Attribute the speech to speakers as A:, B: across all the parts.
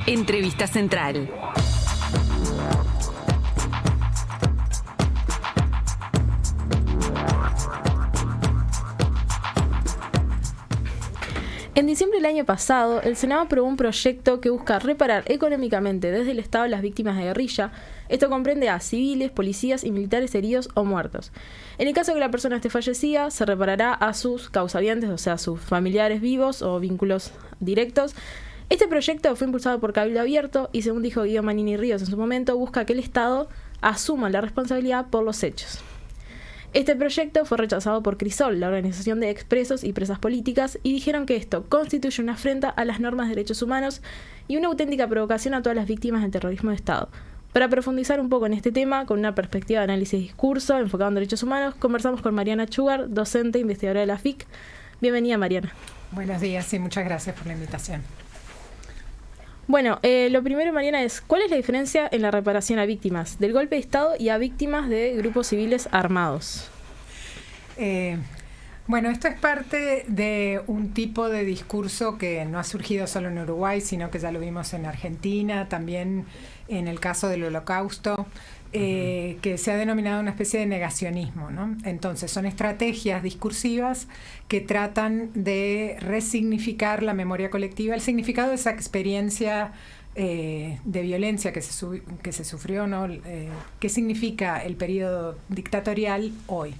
A: Entrevista Central.
B: En diciembre del año pasado, el Senado aprobó un proyecto que busca reparar económicamente desde el Estado a las víctimas de guerrilla. Esto comprende a civiles, policías y militares heridos o muertos. En el caso de que la persona esté fallecida, se reparará a sus causavientes, o sea, a sus familiares vivos o vínculos directos. Este proyecto fue impulsado por Cabildo Abierto y, según dijo Guido Manini Ríos en su momento, busca que el Estado asuma la responsabilidad por los hechos. Este proyecto fue rechazado por CRISOL, la organización de expresos y presas políticas, y dijeron que esto constituye una afrenta a las normas de derechos humanos y una auténtica provocación a todas las víctimas del terrorismo de Estado. Para profundizar un poco en este tema, con una perspectiva de análisis de discurso enfocado en derechos humanos, conversamos con Mariana Chugar, docente e investigadora de la FIC. Bienvenida, Mariana.
C: Buenos días y muchas gracias por la invitación.
B: Bueno, lo primero, Mariana, es ¿cuál es la diferencia en la reparación a víctimas del golpe de Estado y a víctimas de grupos civiles armados?
C: Bueno, esto es parte de un tipo de discurso que no ha surgido solo en Uruguay, sino que ya lo vimos en Argentina, también en el caso del Holocausto, que se ha denominado una especie de negacionismo, ¿no? Entonces, son estrategias discursivas que tratan de resignificar la memoria colectiva, el significado de esa experiencia de violencia que se sufrió, ¿no? ¿Qué significa el periodo dictatorial hoy?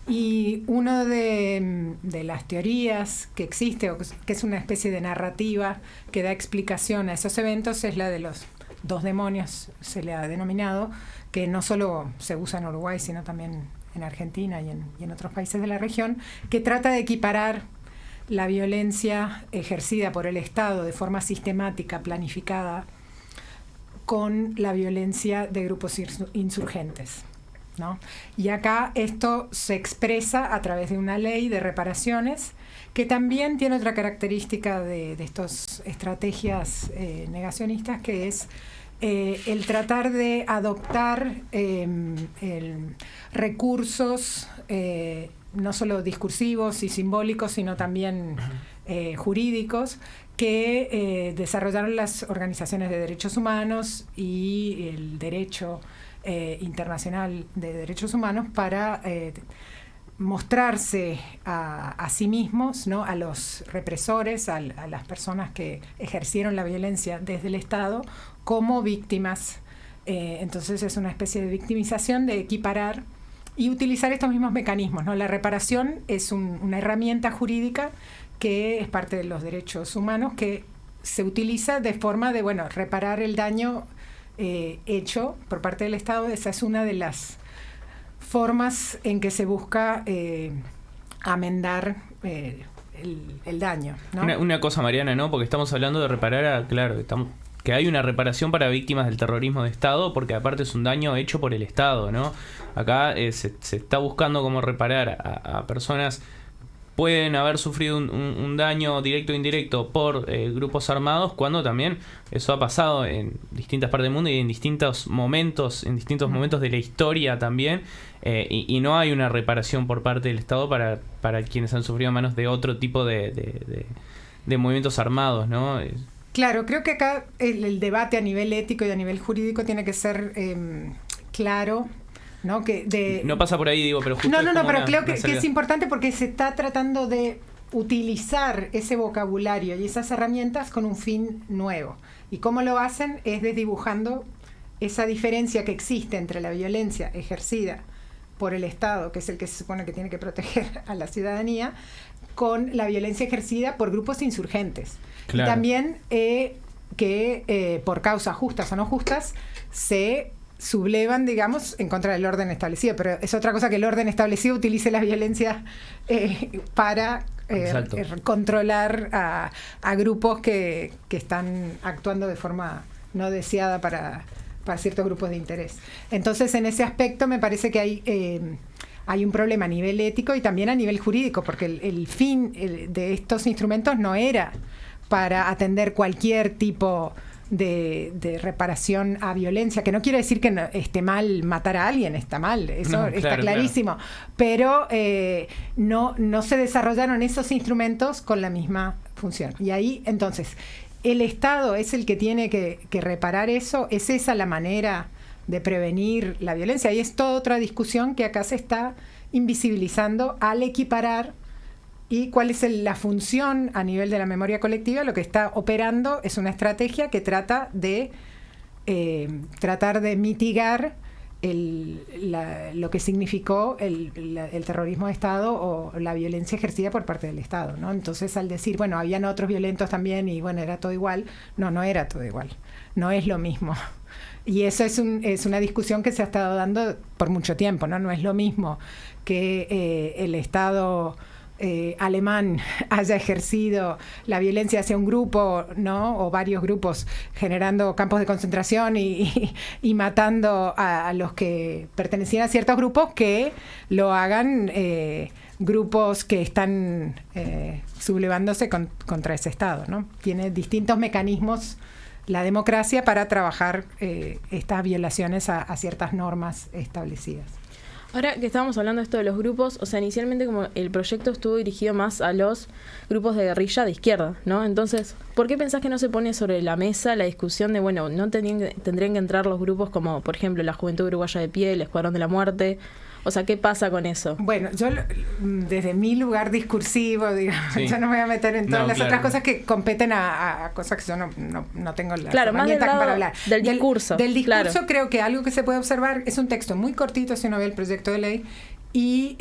C: Y una de las teorías que existe, o que es una especie de narrativa que da explicación a esos eventos, es la de los dos demonios, se le ha denominado, que no solo se usa en Uruguay, sino también en Argentina y en otros países de la región, que trata de equiparar la violencia ejercida por el Estado de forma sistemática, planificada, con la violencia de grupos insurgentes, ¿no? Y acá esto se expresa a través de una ley de reparaciones que también tiene otra característica de estas estrategias negacionistas, que es el tratar de adoptar recursos no solo discursivos y simbólicos, sino también jurídicos que desarrollaron las organizaciones de derechos humanos y el derecho internacional de derechos humanos para mostrarse a sí mismos, ¿no? A los represores, a las personas que ejercieron la violencia desde el Estado, como víctimas. Entonces es una especie de victimización, de equiparar y utilizar estos mismos mecanismos, ¿no? La reparación es una herramienta jurídica que es parte de los derechos humanos, que se utiliza de forma de, bueno, reparar el daño hecho por parte del Estado. Esa es una de las formas en que se busca amendar el daño, ¿no?
D: Una cosa, Mariana, ¿no? Porque estamos hablando de reparar, que hay una reparación para víctimas del terrorismo de Estado, porque aparte es un daño hecho por el Estado, ¿no? Acá se está buscando cómo reparar a personas pueden haber sufrido un daño directo o indirecto por grupos armados, cuando también eso ha pasado en distintas partes del mundo y en distintos momentos de la historia también, y no hay una reparación por parte del Estado para quienes han sufrido a manos de otro tipo de movimientos armados, ¿no?
C: Claro, creo que acá el debate a nivel ético y a nivel jurídico tiene que ser claro, ¿no?
D: No pasa por ahí, digo, pero justo
C: No, pero creo que es importante porque se está tratando de utilizar ese vocabulario y esas herramientas con un fin nuevo. Y cómo lo hacen es desdibujando esa diferencia que existe entre la violencia ejercida por el Estado, que es el que se supone que tiene que proteger a la ciudadanía, con la violencia ejercida por grupos insurgentes. Claro. Y también que por causas justas o no justas se sublevan, digamos, en contra del orden establecido. Pero es otra cosa que el orden establecido utilice la violencia para controlar a grupos que están actuando de forma no deseada para ciertos grupos de interés. Entonces, en ese aspecto me parece que hay un problema a nivel ético y también a nivel jurídico, porque el fin de estos instrumentos no era para atender cualquier tipo de reparación a violencia, que no quiere decir que esté mal matar a alguien, está mal, eso está clarísimo, claro. Pero no se desarrollaron esos instrumentos con la misma función. Y ahí, entonces, el Estado es el que tiene que reparar eso, ¿es esa la manera de prevenir la violencia? Y es toda otra discusión que acá se está invisibilizando al equiparar. ¿Y cuál es la función a nivel de la memoria colectiva? Lo que está operando es una estrategia que trata de tratar de mitigar lo que significó el terrorismo de Estado o la violencia ejercida por parte del Estado, ¿no? Entonces, al decir, bueno, habían otros violentos también y bueno, era todo igual, no era todo igual, no es lo mismo. Y eso es una discusión que se ha estado dando por mucho tiempo, ¿no? No es lo mismo que el Estado alemán haya ejercido la violencia hacia un grupo, ¿no? O varios grupos, generando campos de concentración y matando a los que pertenecían a ciertos grupos, que lo hagan grupos que están sublevándose contra ese Estado, ¿no? Tiene distintos mecanismos la democracia para trabajar estas violaciones a ciertas normas establecidas.
B: Ahora que estábamos hablando de esto de los grupos, o sea, inicialmente como el proyecto estuvo dirigido más a los grupos de guerrilla de izquierda, ¿no? Entonces, ¿por qué pensás que no se pone sobre la mesa la discusión de, bueno, no tendrían que entrar los grupos como, por ejemplo, la Juventud Uruguaya de Pie, el Escuadrón de la Muerte? O sea, ¿qué pasa con eso?
C: Bueno, yo desde mi lugar discursivo, digamos,
D: Sí.
C: yo no me voy a meter en todas las
D: claro.
C: otras cosas que competen a cosas que yo no tengo las
B: Claro, más del
C: herramientas
B: lado
C: para hablar.
B: del discurso.
C: Del discurso,
B: claro.
C: Creo que algo que se puede observar es un texto muy cortito, si uno ve el proyecto de ley, y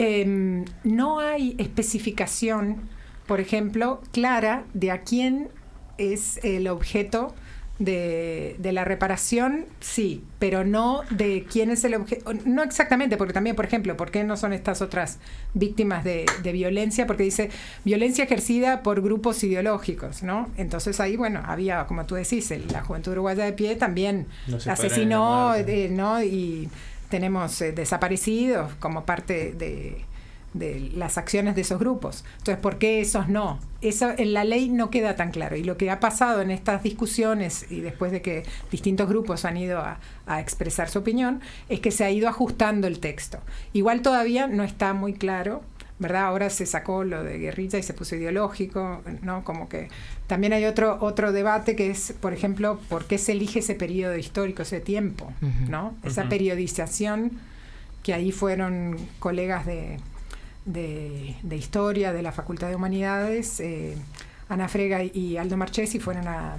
C: no hay especificación, por ejemplo, clara de a quién es el objeto de la reparación, sí, pero no de quién es el objeto, no exactamente, porque también, por ejemplo, ¿por qué no son estas otras víctimas de violencia? Porque dice violencia ejercida por grupos ideológicos, ¿no? Entonces ahí, bueno, había, como tú decís, la Juventud Uruguaya de Pie también asesinó, ¿no? Y tenemos desaparecidos como parte de las acciones de esos grupos. Entonces, ¿por qué esos no? Eso en la ley no queda tan claro. Y lo que ha pasado en estas discusiones y después de que distintos grupos han ido a expresar su opinión, es que se ha ido ajustando el texto. Igual todavía no está muy claro, ¿verdad? Ahora se sacó lo de guerrilla y se puso ideológico, ¿no? Como que también hay otro debate que es, por ejemplo, ¿por qué se elige ese periodo histórico, ese tiempo, ¿no? Esa periodización, que ahí fueron colegas de historia de la Facultad de Humanidades, Ana Frega y Aldo Marchesi, fueron a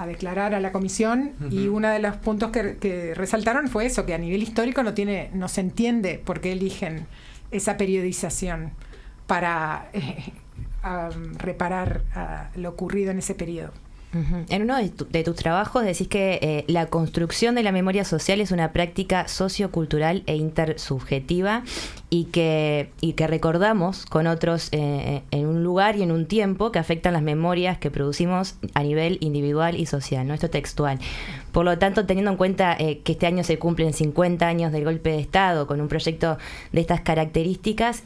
C: declarar a la comisión, y uno de los puntos que resaltaron fue eso, que a nivel histórico no se entiende por qué eligen esa periodización para reparar lo ocurrido en ese periodo.
A: En uno de tus trabajos decís que la construcción de la memoria social es una práctica sociocultural e intersubjetiva y que recordamos con otros en un lugar y en un tiempo que afectan las memorias que producimos a nivel individual y social, ¿no? Esto es textual. Por lo tanto, teniendo en cuenta que este año se cumplen 50 años del golpe de Estado con un proyecto de estas características,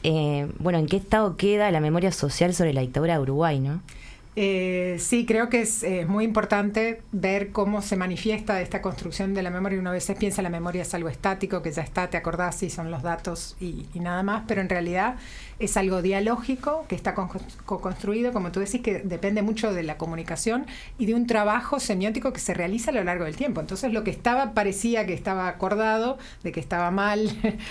A: bueno, ¿en qué estado queda la memoria social sobre la dictadura de Uruguay, no?
C: Sí, creo que es muy importante ver cómo se manifiesta esta construcción de la memoria. Uno a veces piensa la memoria es algo estático, que ya está, te acordás, sí, son los datos y nada más, pero en realidad es algo dialógico, que está co-construido, como tú decís, que depende mucho de la comunicación y de un trabajo semiótico que se realiza a lo largo del tiempo. Entonces lo que parecía que estaba acordado, de que estaba mal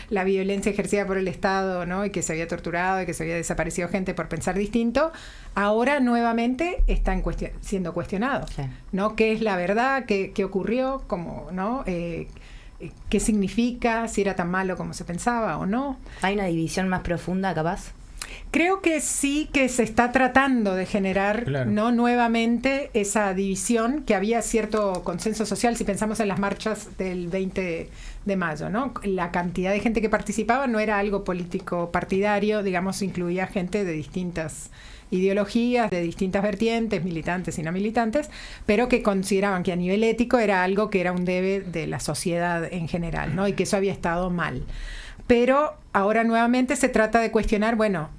C: la violencia ejercida por el Estado, ¿no? Y que se había torturado y que se había desaparecido gente por pensar distinto, ahora nuevamente está siendo cuestionado, sí, ¿no? ¿Qué es la verdad? ¿Qué ocurrió? ¿Cómo, no? ¿Qué significa? ¿Si era tan malo como se pensaba o no?
A: ¿Hay una división más profunda, capaz?
C: Creo que sí, que se está tratando de generar, claro, ¿no? Nuevamente esa división, que había cierto consenso social, si pensamos en las marchas del 20 de mayo, ¿no? La cantidad de gente que participaba no era algo político partidario, digamos, incluía gente de distintas ideologías, de distintas vertientes, militantes y no militantes, pero que consideraban que a nivel ético era algo que era un debe de la sociedad en general, ¿no? Y que eso había estado mal. Pero ahora nuevamente se trata de cuestionar, bueno,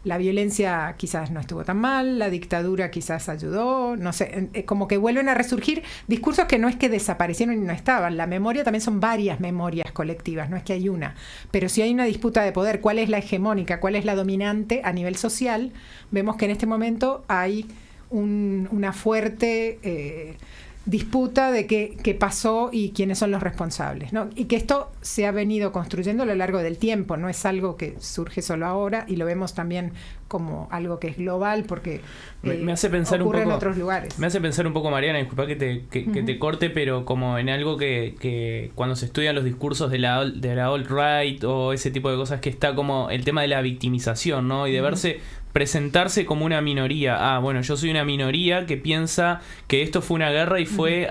C: la violencia quizás no estuvo tan mal, la dictadura quizás ayudó, no sé, como que vuelven a resurgir discursos que no es que desaparecieron y no estaban. La memoria también son varias memorias colectivas, no es que hay una, pero si hay una disputa de poder, ¿cuál es la hegemónica, cuál es la dominante a nivel social? Vemos que en este momento hay una fuerte disputa de qué pasó y quiénes son los responsables, ¿no? Y que esto se ha venido construyendo a lo largo del tiempo, no es algo que surge solo ahora, y lo vemos también como algo que es global, porque
D: me hace pensar
C: ocurre
D: un poco,
C: en otros lugares.
D: Me hace pensar un poco, Mariana, disculpa que te corte, pero como en algo que cuando se estudian los discursos de la alt-right o ese tipo de cosas, que está como el tema de la victimización, ¿no? Y de presentarse como una minoría. Bueno, yo soy una minoría que piensa que esto fue una guerra y fue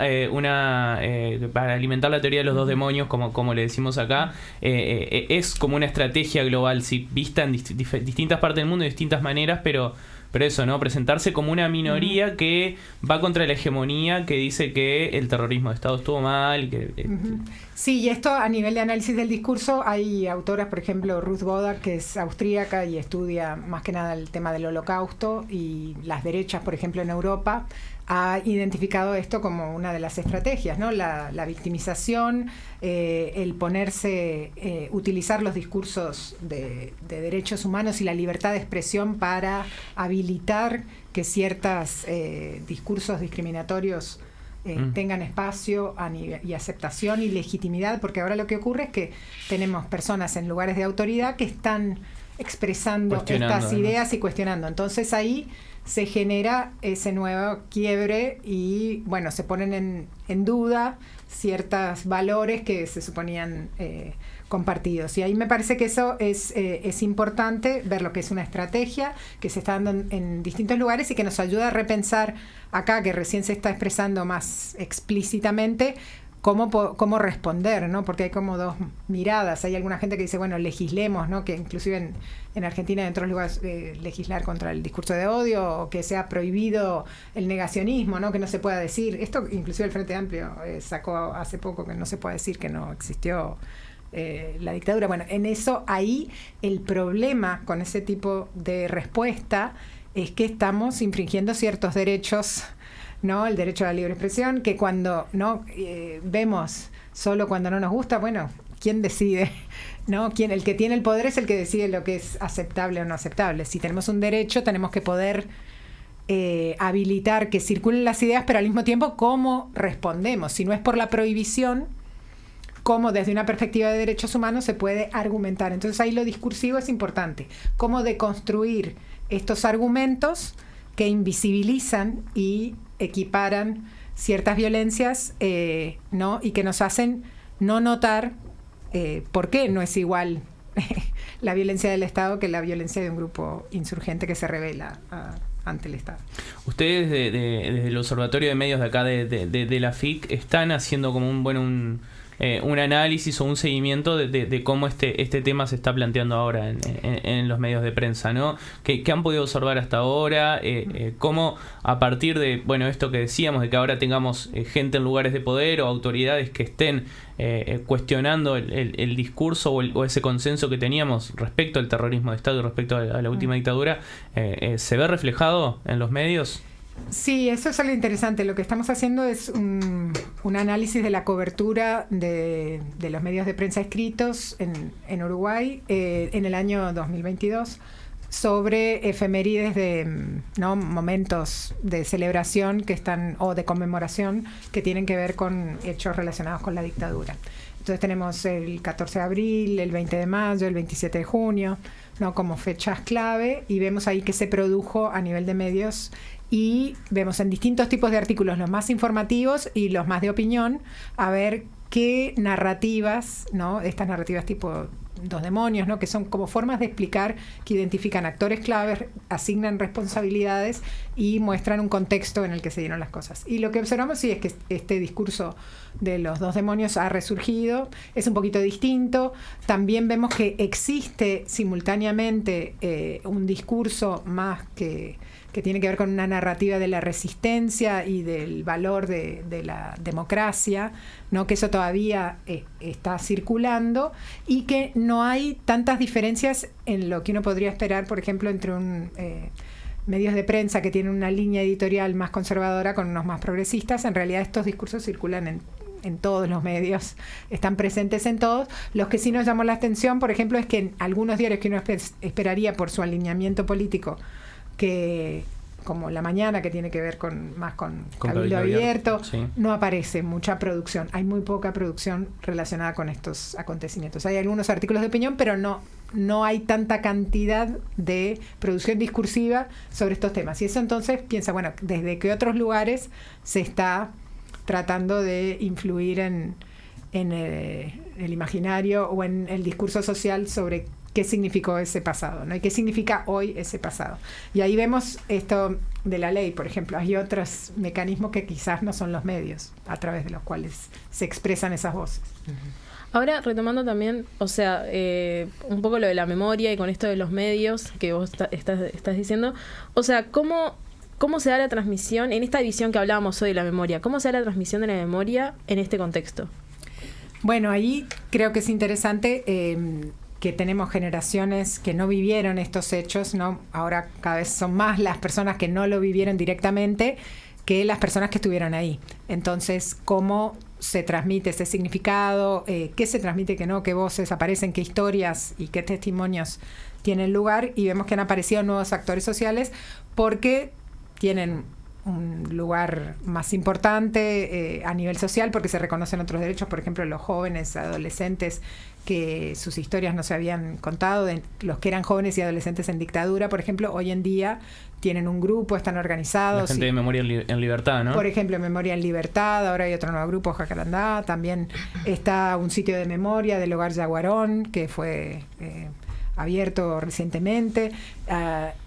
D: para alimentar la teoría de los dos demonios, como le decimos acá. Es como una estrategia global, sí, vista en distintas partes del mundo de distintas maneras, pero eso, ¿no? Presentarse como una minoría que va contra la hegemonía, que dice que el terrorismo de Estado estuvo mal.
C: Sí, y esto a nivel de análisis del discurso, hay autoras, por ejemplo, Ruth Bodak, que es austríaca y estudia más que nada el tema del Holocausto y las derechas, por ejemplo, en Europa, ha identificado esto como una de las estrategias, ¿no? La victimización, el utilizar los discursos de derechos humanos y la libertad de expresión para habilitar que ciertos discursos discriminatorios tengan espacio y aceptación y legitimidad, porque ahora lo que ocurre es que tenemos personas en lugares de autoridad que están expresando estas ideas y cuestionando. Entonces ahí se genera ese nuevo quiebre y, bueno, se ponen en duda ciertos valores que se suponían compartidos. Y ahí me parece que eso es importante, ver lo que es una estrategia que se está dando en distintos lugares y que nos ayuda a repensar acá, que recién se está expresando más explícitamente, cómo responder, ¿no? Porque hay como dos miradas. Hay alguna gente que dice, bueno, legislemos, ¿no? Que inclusive en Argentina y en otros lugares legislar contra el discurso de odio, o que sea prohibido el negacionismo, ¿no? Que no se pueda decir. Esto inclusive el Frente Amplio sacó hace poco, que no se puede decir que no existió la dictadura. Bueno, en eso, ahí el problema con ese tipo de respuesta es que estamos infringiendo ciertos derechos, ¿no? El derecho a la libre expresión, que cuando no vemos solo cuando no nos gusta, bueno, ¿quién decide? ¿No? El que tiene el poder es el que decide lo que es aceptable o no aceptable. Si tenemos un derecho, tenemos que poder habilitar que circulen las ideas, pero al mismo tiempo, ¿cómo respondemos? Si no es por la prohibición, ¿cómo desde una perspectiva de derechos humanos se puede argumentar? Entonces ahí lo discursivo es importante. ¿Cómo deconstruir estos argumentos que invisibilizan y equiparan ciertas violencias, ¿no? Y que nos hacen no notar por qué no es igual la violencia del Estado que la violencia de un grupo insurgente que se rebela ante el Estado.
D: Ustedes desde el Observatorio de Medios de acá de la FIC están haciendo como un análisis o un seguimiento de cómo este tema se está planteando ahora en los medios de prensa, ¿no? ¿Qué han podido observar hasta ahora? ¿Cómo a partir de, bueno, esto que decíamos, de que ahora tengamos gente en lugares de poder o autoridades que estén cuestionando el discurso o ese consenso que teníamos respecto al terrorismo de Estado y respecto a la última dictadura, ¿se ve reflejado en los medios?
C: Sí, eso es algo interesante. Lo que estamos haciendo es un análisis de la cobertura de los medios de prensa escritos en Uruguay en el año 2022 sobre efemérides de, ¿no? momentos de celebración que están, o de conmemoración, que tienen que ver con hechos relacionados con la dictadura. Entonces tenemos el 14 de abril, el 20 de mayo, el 27 de junio, ¿no? como fechas clave, y vemos ahí que se produjo a nivel de medios. Y vemos en distintos tipos de artículos, los más informativos y los más de opinión, a ver qué narrativas, ¿no? Estas narrativas tipo Dos Demonios, ¿no? Que son como formas de explicar que identifican actores claves, asignan responsabilidades y muestran un contexto en el que se dieron las cosas. Y lo que observamos sí es que este discurso de los Dos Demonios ha resurgido, es un poquito distinto. También vemos que existe simultáneamente un discurso más que tiene que ver con una narrativa de la resistencia y del valor de la democracia, ¿no? Que eso todavía está circulando, y que no hay tantas diferencias en lo que uno podría esperar, por ejemplo, entre medios de prensa que tienen una línea editorial más conservadora con unos más progresistas. En realidad estos discursos circulan en todos los medios, están presentes en todos. Los que sí nos llamó la atención, por ejemplo, es que en algunos diarios que uno esperaría por su alineamiento político que como La Mañana, que tiene que ver más con Cabildo
D: Cabildo
C: Abierto,
D: sí.
C: no aparece mucha producción. Hay muy poca producción relacionada con estos acontecimientos. Hay algunos artículos de opinión, pero no hay tanta cantidad de producción discursiva sobre estos temas. Y eso entonces piensa, bueno, desde qué otros lugares se está tratando de influir en el imaginario o en el discurso social sobre qué significó ese pasado, ¿no? Y qué significa hoy ese pasado. Y ahí vemos esto de la ley, por ejemplo. Hay otros mecanismos que quizás no son los medios a través de los cuales se expresan esas voces.
B: Ahora, retomando también, o sea, un poco lo de la memoria y con esto de los medios que vos estás diciendo, o sea, ¿cómo se da la transmisión, en esta visión que hablábamos hoy de la memoria, cómo se da la transmisión de la memoria en este contexto?
C: Bueno, ahí creo que es interesante que tenemos generaciones que no vivieron estos hechos, ¿no? Ahora cada vez son más las personas que no lo vivieron directamente que las personas que estuvieron ahí. Entonces, ¿cómo se transmite ese significado? ¿Qué se transmite, qué no? ¿Qué voces aparecen? ¿Qué historias y qué testimonios tienen lugar? Y vemos que han aparecido nuevos actores sociales porque tienen un lugar más importante a nivel social, porque se reconocen otros derechos, por ejemplo, los jóvenes, adolescentes, que sus historias no se habían contado, de los que eran jóvenes y adolescentes en dictadura, por ejemplo, hoy en día tienen un grupo, están organizados.
D: La gente de Memoria en Libertad, ¿no?
C: Por ejemplo, Memoria en Libertad, ahora hay otro nuevo grupo, Jacarandá, también está un sitio de memoria del Hogar Yaguarón, que fue abierto recientemente.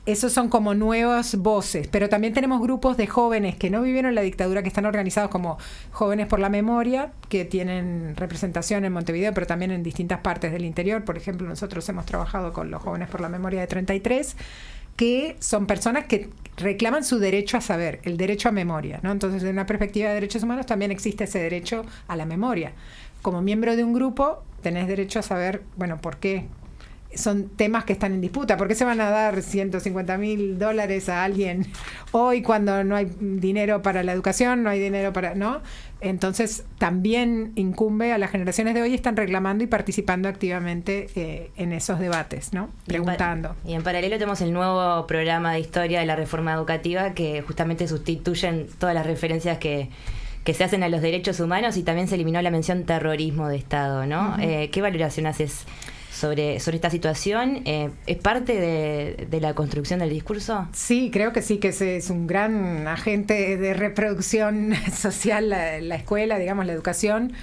C: Esos son como nuevas voces, pero también tenemos grupos de jóvenes que no vivieron la dictadura, que están organizados como Jóvenes por la Memoria, que tienen representación en Montevideo, pero también en distintas partes del interior. Por ejemplo, nosotros hemos trabajado con los Jóvenes por la Memoria de 33, que son personas que reclaman su derecho a saber, el derecho a memoria, ¿no? Entonces, desde una perspectiva de derechos humanos, también existe ese derecho a la memoria. Como miembro de un grupo, tenés derecho a saber, bueno, por qué son temas que están en disputa. ¿Por qué se van a dar $150,000 a alguien hoy cuando no hay dinero para la educación, no hay dinero para... ¿no? Entonces, también incumbe a las generaciones de hoy, están reclamando y participando activamente en esos debates, ¿no? Preguntando.
A: Y en paralelo tenemos el nuevo programa de historia de la reforma educativa, que justamente sustituyen todas las referencias que se hacen a los derechos humanos, y también se eliminó la mención terrorismo de Estado, ¿no?
C: Uh-huh.
A: ¿Qué valoración haces sobre esta situación? ¿Es parte de la construcción del discurso?
C: Sí, creo que sí, que es un gran agente de reproducción social la escuela, digamos, la educación.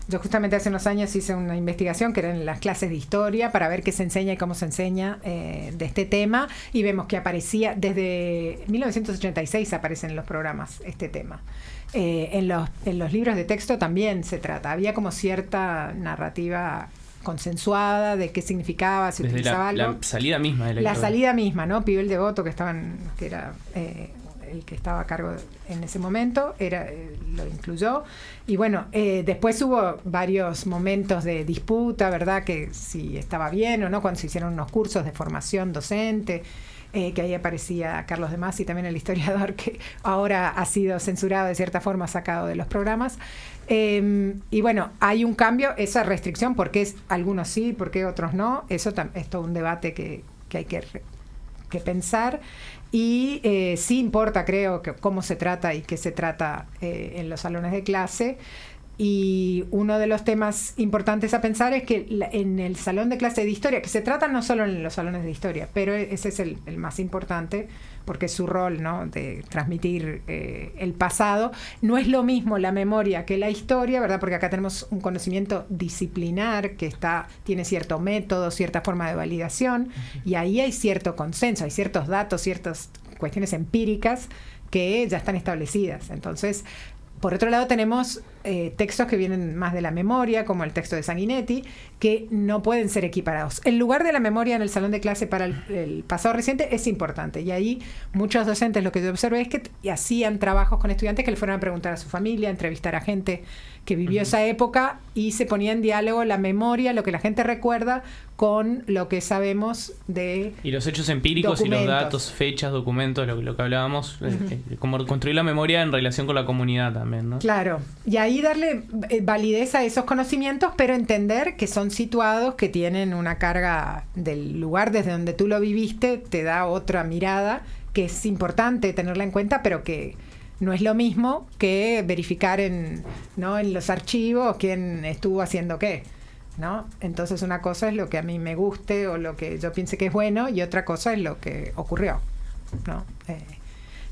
C: Yo justamente hace unos años hice una investigación que eran las clases de historia para ver qué se enseña y cómo se enseña de este tema, y vemos que aparecía desde 1986, aparecen en los programas este tema. En los libros de texto también se trata, había como cierta narrativa consensuada de qué significaba, si
D: desde
C: utilizaba algo.
D: La salida misma de la historia.
C: Salida misma, ¿no? Pibel Devoto, que era el que estaba a cargo en ese momento, lo incluyó. Y bueno, después hubo varios momentos de disputa, ¿verdad? Que si estaba bien o no, cuando se hicieron unos cursos de formación docente, que ahí aparecía Carlos de Masi, también el historiador, que ahora ha sido censurado de cierta forma, sacado de los programas. Y bueno, hay un cambio, esa restricción, porque algunos sí, porque otros no, eso es todo un debate que hay que pensar. Y sí importa, creo, que cómo se trata y qué se trata en los salones de clase. Y uno de los temas importantes a pensar es que en el salón de clase de historia, que se trata no solo en los salones de historia, pero ese es el más importante, porque es su rol, ¿no?, de transmitir el pasado. No es lo mismo la memoria que la historia, ¿verdad? Porque acá tenemos un conocimiento disciplinar que tiene cierto método, cierta forma de validación, y ahí hay cierto consenso, hay ciertos datos, ciertas cuestiones empíricas que ya están establecidas. Entonces, por otro lado, tenemos textos que vienen más de la memoria, como el texto de Sanguinetti, que no pueden ser equiparados. El lugar de la memoria en el salón de clase para el pasado reciente es importante, y ahí muchos docentes, lo que yo observé es que hacían trabajos con estudiantes que le fueron a preguntar a su familia, a entrevistar a gente que vivió esa época, y se ponía en diálogo la memoria, lo que la gente recuerda, con lo que sabemos de
D: y los hechos empíricos documentos. Y los datos, fechas, documentos, lo que hablábamos, como construir la memoria en relación con la comunidad también, ¿no?
C: Claro, y ahí darle validez a esos conocimientos, pero entender que son situados, que tienen una carga del lugar desde donde tú lo viviste, te da otra mirada que es importante tenerla en cuenta, pero que no es lo mismo que verificar en los archivos quién estuvo haciendo qué, ¿no? Entonces una cosa es lo que a mí me guste o lo que yo piense que es bueno, y otra cosa es lo que ocurrió, ¿no?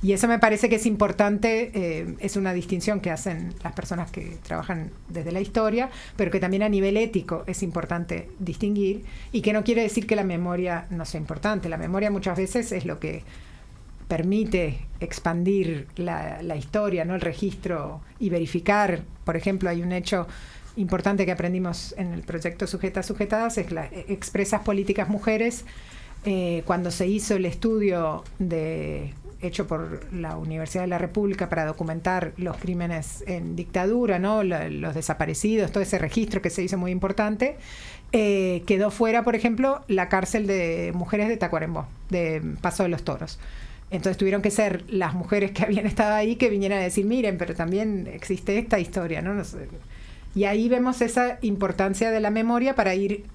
C: Y eso me parece que es importante, es una distinción que hacen las personas que trabajan desde la historia, pero que también a nivel ético es importante distinguir, y que no quiere decir que la memoria no sea importante. La memoria muchas veces es lo que permite expandir la historia, ¿no? El registro y verificar. Por ejemplo, hay un hecho importante que aprendimos en el proyecto Sujetas Sujetadas, es las expresas políticas mujeres. Cuando se hizo el estudio hecho por la Universidad de la República para documentar los crímenes en dictadura, ¿no? Los desaparecidos, todo ese registro que se hizo muy importante, quedó fuera, por ejemplo, la cárcel de mujeres de Tacuarembó, de Paso de los Toros. Entonces tuvieron que ser las mujeres que habían estado ahí que vinieran a decir, miren, pero también existe esta historia, ¿no? Y ahí vemos esa importancia de la memoria para ir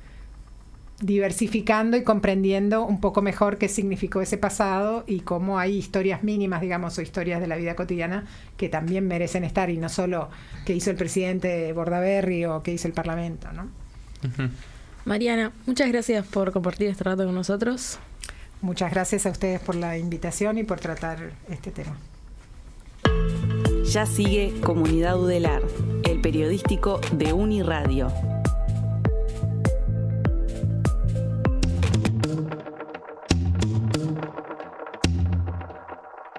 C: diversificando y comprendiendo un poco mejor qué significó ese pasado y cómo hay historias mínimas, digamos, o historias de la vida cotidiana que también merecen estar, y no solo qué hizo el presidente Bordaberry o qué hizo el Parlamento, ¿no?
D: Uh-huh.
B: Mariana, muchas gracias por compartir este rato con nosotros.
C: Muchas gracias a ustedes por la invitación y por tratar este tema.
E: Ya sigue Comunidad Udelar, el periodístico de Uniradio.